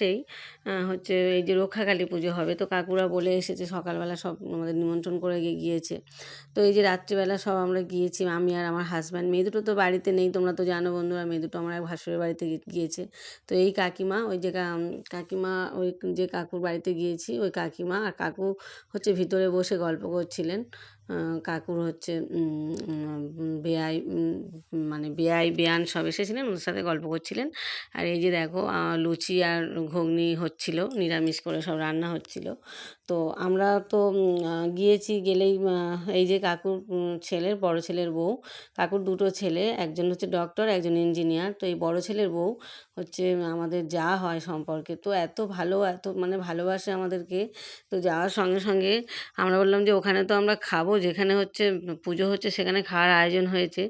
পাশেই হচ্ছে এই যে রক্ষাকালী পুজো হবে, তো কাকুরা বলে এসেছে, সকালবেলা সব আমাদের নিমন্ত্রণ করে গিয়েছে। তো এই যে রাত্রিবেলা সব আমরা গিয়েছি, আমি আর আমার হাজব্যান্ড। মেয়ে দুটো তো বাড়িতে নেই, তোমরা তো জানো বন্ধুরা, মেয়ে দুটো আমার এক ভাসুরের বাড়িতে গিয়েছে। তো এই কাকিমা, ওই যে কাকিমা, ওই যে কাকুর বাড়িতে গিয়েছি, ওই কাকিমা আর কাকু হচ্ছে ভিতরে বসে গল্প করছিলেন। কাকুর হচ্ছে বেয়াই, মানে বেয়াই বেয়ান সব এসেছিলেন, ওদের সাথে গল্প করছিলেন। আর এই যে দেখো লুচি আর ঘুগনি হচ্ছিল, নিরামিষ করে সব রান্না হচ্ছিল। তো আমরা তো গিয়েছি, গেলেই এই যে কাকুর ছেলের, বড় ছেলের বউ, কাকুর দুটো ছেলে, একজন হচ্ছে ডক্টর, একজন ইঞ্জিনিয়ার। তো এই বড় ছেলের বউ হচ্ছে আমাদের যা হয় সম্পর্কে, তো এত ভালো, এত মানে ভালোবাসে আমাদেরকে। তো যাওয়ার সঙ্গে সঙ্গে আমরা বললাম যে ওখানে তো আমরা খাবো, যেখানে হচ্ছে পুজো হচ্ছে সেখানে খাওয়ার আয়োজন হয়েছে,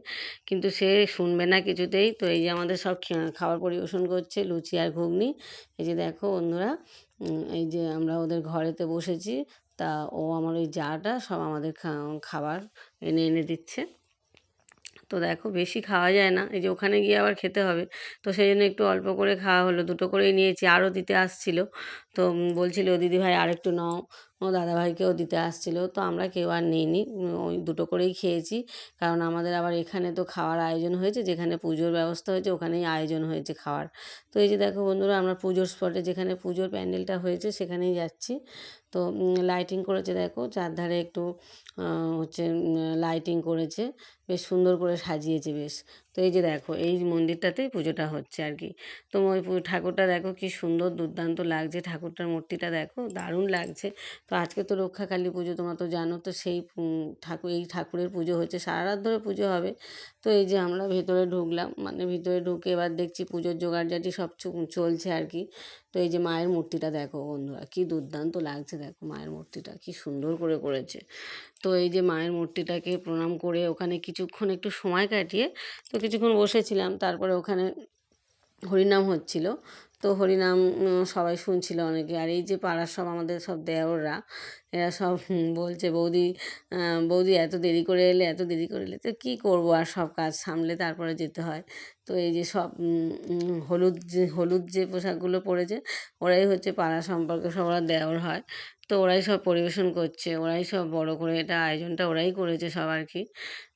কিন্তু সে শুনবে না কিছুতেই। তো এই যে আমাদের সব খাবার পরিবেশন করছে, লুচি আর ঘুগনি। এই যে দেখো বন্ধুরা, এই যে আমরা ওদের ঘরেতে বসেছি, তা ও আমার ওই জাটা সব আমাদের খাবার এনে এনে দিচ্ছে। তো দেখো বেশি খাওয়া যায় না, এই যে ওখানে গিয়ে আবার খেতে হবে, তো সেই জন্য একটু অল্প করে খাওয়া হলো, দুটো করেই নিয়েছি। আরও দিতে আসছিল, তো বলছিল দিদিভাই আরেকটু নাও, ও দাদাভাইকেও দিতে আসছিল। তো আমরা কেউ আর নিইনি, ওই দুটো করেই খেয়েছি। কারণ আমাদের আবার এখানে তো খাওয়ার আয়োজন হয়েছে, যেখানে পুজোর ব্যবস্থা হয়েছে ওখানেই আয়োজন হয়েছে খাওয়ার। তো এই যে দেখো বন্ধুরা, আমরা পুজোর স্পটে, যেখানে পুজোর প্যান্ডেলটা হয়েছে সেখানেই যাচ্ছি। তো লাইটিং করেছে দেখো, চারধারে একটু হচ্ছে লাইটিং করেছে, বেশ সুন্দর করে সাজিয়েছে বেশ। তো এই যে দেখো, এই মন্দিরটাতেই পুজোটা হচ্ছে আর কি। তো ওই ঠাকুরটা দেখো কি সুন্দর দুর্দান্ত লাগছে, ঠাকুরটার মূর্তিটা দেখো দারুণ লাগছে। তো আজকে তো রক্ষাকালী পুজো, তোমরা তো জানো, তো সেই এই ঠাকুরের পুজো হচ্ছে, সারা রাত ধরে পুজো হবে। তো এই যে আমরা ভেতরে ঢুকলাম, মানে ভিতরে ঢুকে এবার দেখছি পুজোর জোগাড়জাটি সব চলছে আর কি। তো এই যে মায়ের মূর্তিটা দেখো বন্ধুরা, কি দুর্দান্ত লাগছে, দেখো মায়ের মূর্তিটা কি সুন্দর করে করেছে। তো এই যে মায়ের মূর্তিটাকে প্রণাম করে ওখানে কিছুক্ষণ একটু সময় কাটিয়ে, তো কিছুক্ষণ বসেছিলাম, তারপরে ওখানে হরিনাম হচ্ছিল। তো হরিনাম সবাই শুনছিল অনেকে। আর এই যে পাড়ার সব আমাদের সব দেওররা, এরা সব বলছে বৌদি, বৌদি এত দেরি করে এলে, এত দেরি করে এলে। তো কী করবো, আর সব কাজ সামলে তারপরে যেতে হয়। তো এই যে সব হলুদ যে পোশাকগুলো পরেছে, ওরাই হচ্ছে পাড়া সম্পর্কে সব, ওরা দেওর হয়। তো ওরাই সব পরিবেশন করছে, ওরাই সব বড় করে এটা আয়োজনটা ওরাই করেছে সব আর কি।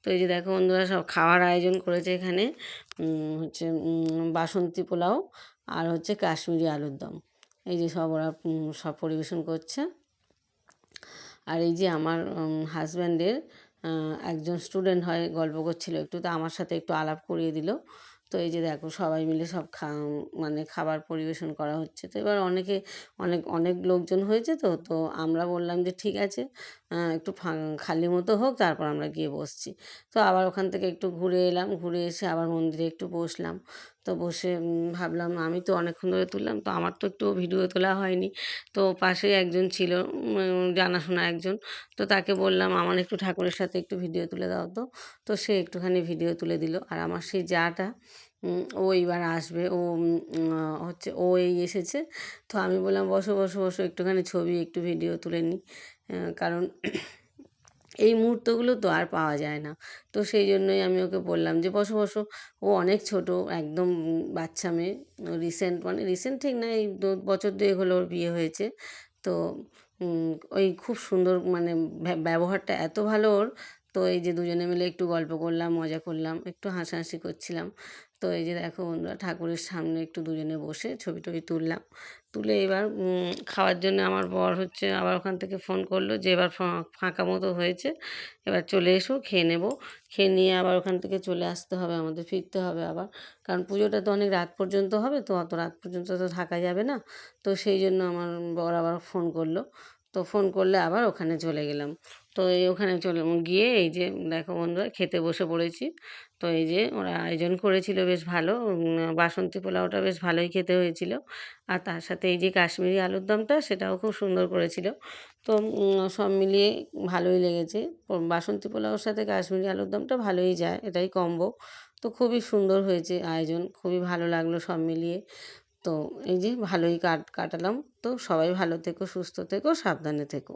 তো এই যে দেখো বন্ধুরা, সব খাওয়ার আয়োজন করেছে এখানে, হচ্ছে বাসন্তী পোলাও আর হচ্ছে কাশ্মীরি আলুর দম। এই যে সব ওরা সব পরিবেশন করছে। আর এই যে আমার হাজব্যান্ডের একজন স্টুডেন্ট হয়, গল্প করছিল একটু, তো আমার সাথে একটু আলাপ করিয়ে দিল। তো এই যে দেখো সবাই মিলে সব মানে খাবার পরিবেশন করা হচ্ছে। তো এবার অনেক অনেক লোকজন হয়েছে, তো তো আমরা বললাম যে ঠিক আছে, একটু খালি মতো হোক, তারপর আমরা গিয়ে বসছি। তো আবার ওখান থেকে একটু ঘুরে এলাম, ঘুরে এসে আবার মন্দিরে একটু বসলাম। তো বসে ভাবলাম, আমি তো অনেকক্ষণ ধরে তুললাম, তো আমার তো একটু ভিডিও তোলা হয়নি। তো পাশেই একজন ছিল, জানাশোনা একজন, তো তাকে বললাম আমার একটু ঠাকুরের সাথে একটু ভিডিও তুলে দাও তো। তো সে একটুখানি ভিডিও তুলে দিল। আর আমার সেই জাটা, ও এইবার আসবে, ও হচ্ছে ও এই এসেছে। তো আমি বললাম বসো বসো বসো, একটুখানি ছবি একটু ভিডিও তুলে নিই, কারণ এই মুহূর্তগুলো তো আর পাওয়া যায় না। তো সেই জন্যই আমি ওকে বললাম যে বসো বসো। ও অনেক ছোট, একদম বাচ্চা মেয়ে, রিসেন্ট, মানে রিসেন্ট ঠিক না, এই বছর দুয়েক হলো ওর বিয়ে হয়েছে। তো ওই খুব সুন্দর, মানে ব্যবহারটা এত ভালো ওর। তো এই যে দুজনে মিলে একটু গল্প করলাম, মজা করলাম, একটু হাসাহাসি করছিলাম। তো এই যে দেখো বন্ধুরা, ঠাকুরের সামনে একটু দুজনে বসে ছবি টবি তুললাম। তুলে এবার খাওয়ার জন্য আমার বর হচ্ছে আবার ওখান থেকে ফোন করলো যে এবার ফাঁকা মতো হয়েছে, এবার চলে এসো, খেয়ে নেবো। খেয়ে নিয়ে আবার ওখান থেকে চলে আসতে হবে, আমাদের ফিরতে হবে আবার। কারণ পুজোটা তো অনেক রাত পর্যন্ত হবে, তো অত রাত পর্যন্ত তো থাকা যাবে না। তো সেই জন্য আমার বর আবার ফোন করলো। তো ফোন করলে আবার ওখানে চলে গেলাম। তো এই ওখানে গিয়ে এই যে দেখো বন্ধুরা, খেতে বসে পড়েছি। তো এই যে ওরা আয়োজন করেছিল বেশ ভালো, বাসন্তী পোলাওটা বেশ ভালোই খেতে হয়েছিল। আর তার সাথে এই যে কাশ্মীরি আলুর দমটা, সেটাও খুব সুন্দর করেছিল। তো সব মিলিয়ে ভালোই লেগেছে। বাসন্তী পোলাওর সাথে কাশ্মীরি আলুর দমটা ভালোই যায়, এটাই কম্বো। তো খুবই সুন্দর হয়েছে আয়োজন, খুবই ভালো লাগলো সব মিলিয়ে। তো এই যে ভালোই কাটালাম। তো সবাই ভালো থেকো, সুস্থ থেকো, সাবধানে থেকো।